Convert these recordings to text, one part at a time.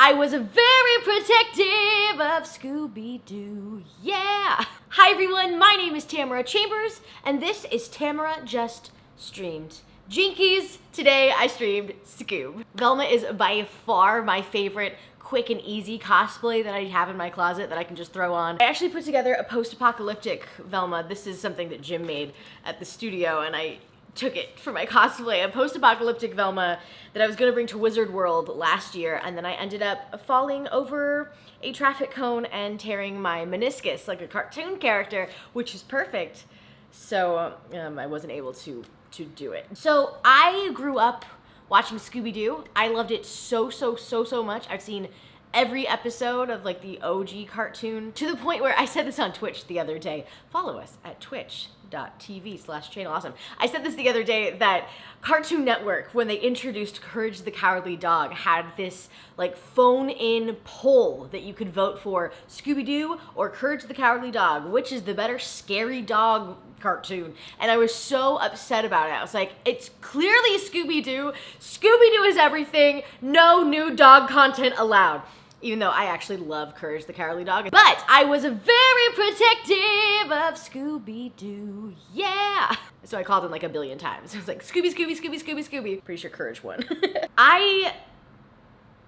I was very protective of Scooby-Doo, yeah! Hi everyone, my name is Tamara Chambers, and this is Tamara Just Streamed. Jinkies, today I streamed Scoob. Velma is by far my favorite quick and easy cosplay that I have in my closet that I can just throw on. I actually put together a post-apocalyptic Velma. This is something that Jim made at the studio, and I took it for my cosplay, a post-apocalyptic Velma that I was gonna bring to Wizard World last year, and then I ended up falling over a traffic cone and tearing my meniscus like a cartoon character, which is perfect. So I wasn't able to do it. So I grew up watching Scooby-Doo. I loved it so much. I've seen every episode of like the OG cartoon, to the point where I said this on Twitch the other day. Follow us at twitch.tv/channelawesome. I said this the other day that Cartoon Network, when they introduced Courage the Cowardly Dog, had this like phone-in poll that you could vote for Scooby-Doo or Courage the Cowardly Dog, which is the better scary dog cartoon. And I was so upset about it. I was like, it's clearly Scooby-Doo. Scooby-Doo is everything. No new dog content allowed. Even though I actually love Courage the Cowardly Dog. But I was very protective of Scooby-Doo, yeah! So I called him like a billion times. I was like, Scooby, Scooby, Scooby, Scooby, Scooby. Pretty sure Courage won. I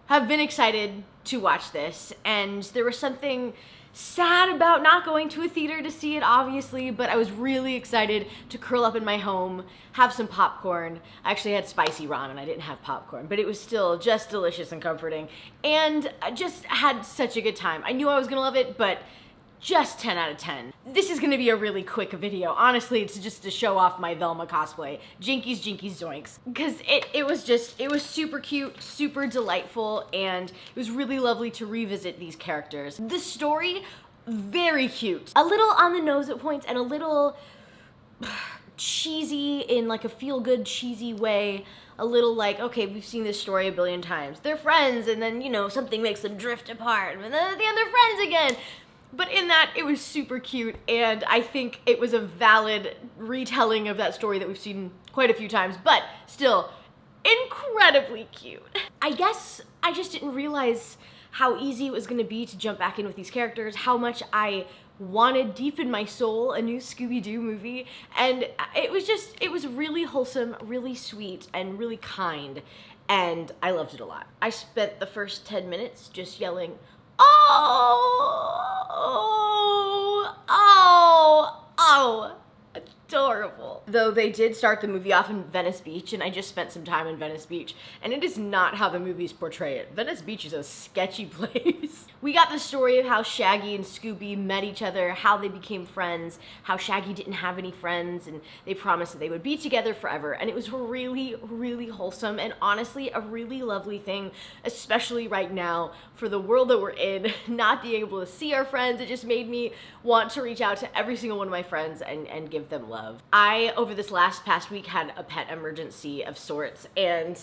have been excited to watch this, and there was something sad about not going to a theater to see it, obviously, but I was really excited to curl up in my home, have some popcorn. I actually had spicy ramen, I didn't have popcorn, but it was still just delicious and comforting, and I just had such a good time. I knew I was gonna love it, but just 10 out of 10. This is gonna be a really quick video. Honestly, it's just to show off my Velma cosplay. Jinkies, jinkies, zoinks. Because it was super cute, super delightful, and it was really lovely to revisit these characters. The story, very cute. A little on the nose at points and a little cheesy in like a feel-good cheesy way. A little like, okay, we've seen this story a billion times. They're friends, and then, you know, something makes them drift apart, and then at the end they're friends again. But in that, it was super cute, and I think it was a valid retelling of that story that we've seen quite a few times, but still, incredibly cute. I guess I just didn't realize how easy it was gonna be to jump back in with these characters, how much I wanted deep in my soul a new Scooby-Doo movie, and it was really wholesome, really sweet, and really kind, and I loved it a lot. I spent the first 10 minutes just yelling, oh, adorable. Though they did start the movie off in Venice Beach, and I just spent some time in Venice Beach, and it is not how the movies portray it. Venice Beach is a sketchy place. We got the story of how Shaggy and Scooby met each other, how they became friends, how Shaggy didn't have any friends, and they promised that they would be together forever, and it was really wholesome, and honestly, a really lovely thing, especially right now, for the world that we're in, not being able to see our friends. It just made me want to reach out to every single one of my friends and give them love. I, over this past week, had a pet emergency of sorts, and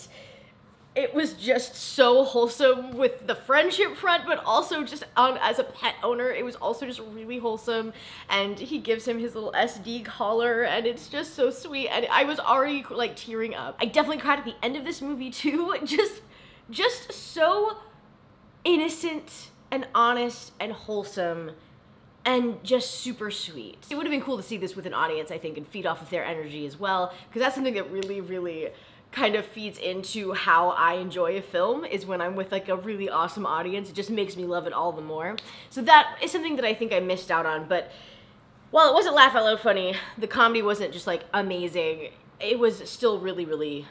it was just so wholesome with the friendship front, but also just as a pet owner, it was also just really wholesome, and he gives him his little SD collar, and it's just so sweet, and I was already like tearing up. I definitely cried at the end of this movie too, just so innocent and honest and wholesome and just super sweet. It would have been cool to see this with an audience, I think, and feed off of their energy as well, because that's something that really kind of feeds into how I enjoy a film, is when I'm with like a really awesome audience. It just makes me love it all the more. So that is something that I think I missed out on, but while it wasn't laugh out loud funny, the comedy wasn't just like amazing. It was still really,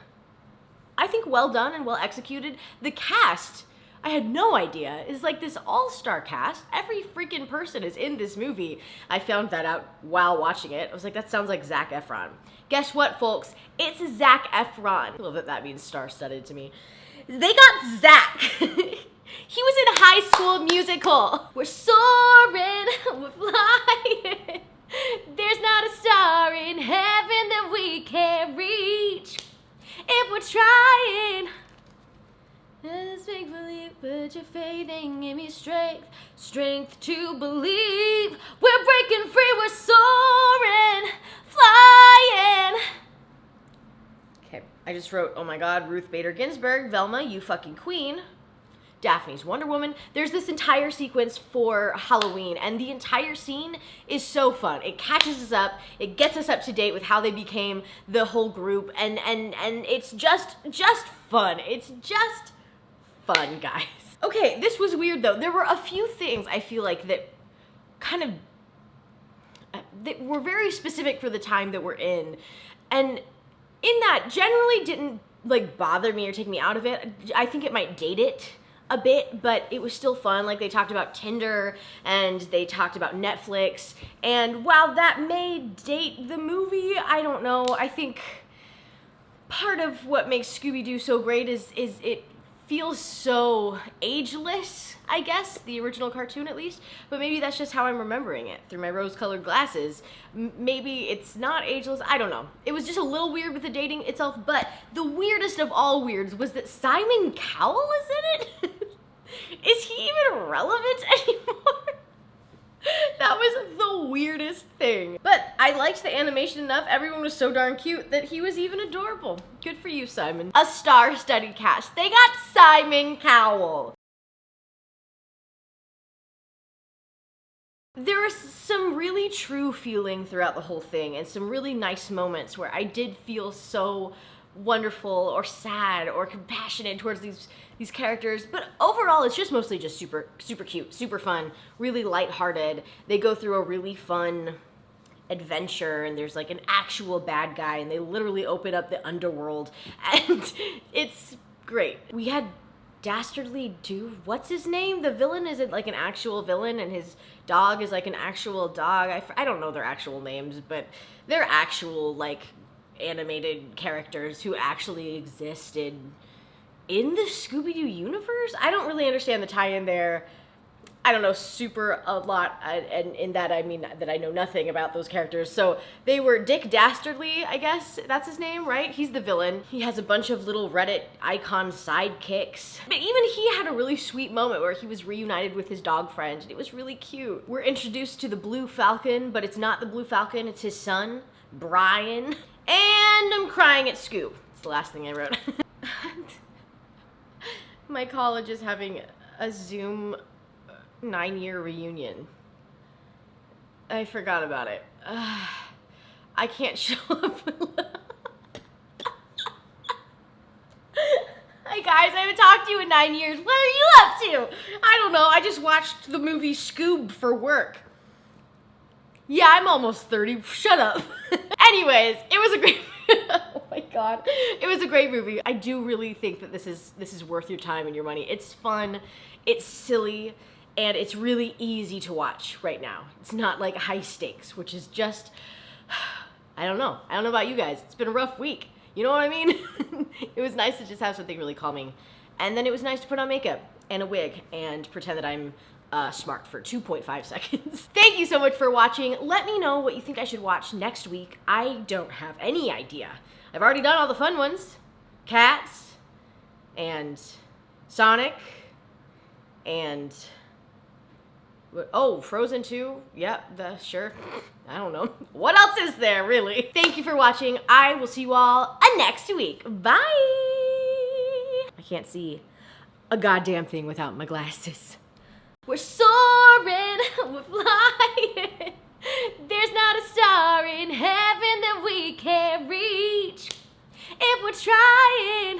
I think, well done and well executed. The cast, I had no idea, is like this all-star cast. Every freaking person is in this movie. I found that out while watching it. I was like, that sounds like Zac Efron. Guess what, folks? It's Zac Efron. I love that that means star-studded to me. They got Zac. He was in High School Musical. We're soaring, we're flying. There's not a star in heaven that we can't reach if we're trying. Let's make believe, put your faith in, give me strength to believe. We're breaking free, we're soaring, flying. Okay, I just wrote, oh my god, Ruth Bader Ginsburg, Velma, you fucking queen. Daphne's Wonder Woman. There's this entire sequence for Halloween, and the entire scene is so fun. It catches us up, it gets us up to date with how they became the whole group, and it's just fun. It's just fun, guys. Okay, this was weird though. There were a few things I feel like that kind of that were very specific for the time that we're in, and in that generally didn't like bother me or take me out of it. I think it might date it a bit, but it was still fun. Like, they talked about Tinder and they talked about Netflix, and while that may date the movie, I don't know. I think part of what makes Scooby-Doo so great is it feels so ageless, I guess, the original cartoon at least, but maybe that's just how I'm remembering it through my rose-colored glasses. Maybe it's not ageless, I don't know. It was just a little weird with the dating itself, but the weirdest of all weirds was that Simon Cowell is in it? Is he even relevant anymore? That was the weirdest thing. But I liked the animation enough. Everyone was so darn cute that he was even adorable. Good for you, Simon. A star-studded cast. They got Simon Cowell. There was some really true feeling throughout the whole thing, and some really nice moments where I did feel so wonderful or sad or compassionate towards these characters, but overall it's just mostly just super cute, super fun, really lighthearted. They go through a really fun adventure, and there's like an actual bad guy, and they literally open up the underworld, and it's great. We had Dastardly Dude, what's his name? The villain is like an actual villain, and his dog is like an actual dog. I don't know their actual names, but they're actual like animated characters who actually existed in the Scooby-Doo universe. I don't really understand the tie-in there. I don't know super a lot, and in that I mean that I know nothing about those characters. So they were Dick Dastardly, I guess that's his name, right? He's the villain. He has a bunch of little Reddit icon sidekicks. But even he had a really sweet moment where he was reunited with his dog friend, and it was really cute. We're introduced to the Blue Falcon, but it's not the Blue Falcon, it's his son, Brian. And I'm crying at Scoob. It's the last thing I wrote. My college is having a Zoom 9-year reunion. I forgot about it. I can't show up. Hi guys, I haven't talked to you in 9 years. What are you up to? I don't know. I just watched the movie Scoob for work. Yeah, I'm almost 30. Shut up. Anyways, it was a great oh my god. It was a great movie. I do really think that this is worth your time and your money. It's fun, it's silly, and it's really easy to watch right now. It's not like high stakes, which is just, I don't know. I don't know about you guys. It's been a rough week. You know what I mean? It was nice to just have something really calming. And then it was nice to put on makeup and a wig and pretend that I'm smart for 2.5 seconds. Thank you so much for watching. Let me know what you think I should watch next week. I don't have any idea. I've already done all the fun ones. Cats, and Sonic, and, oh, Frozen 2. Yep, sure. I don't know. What else is there, really? Thank you for watching. I will see you all next week. Bye! I can't see a goddamn thing without my glasses. We're soaring, we're flying. There's not a star in heaven that we can't reach. If we're trying,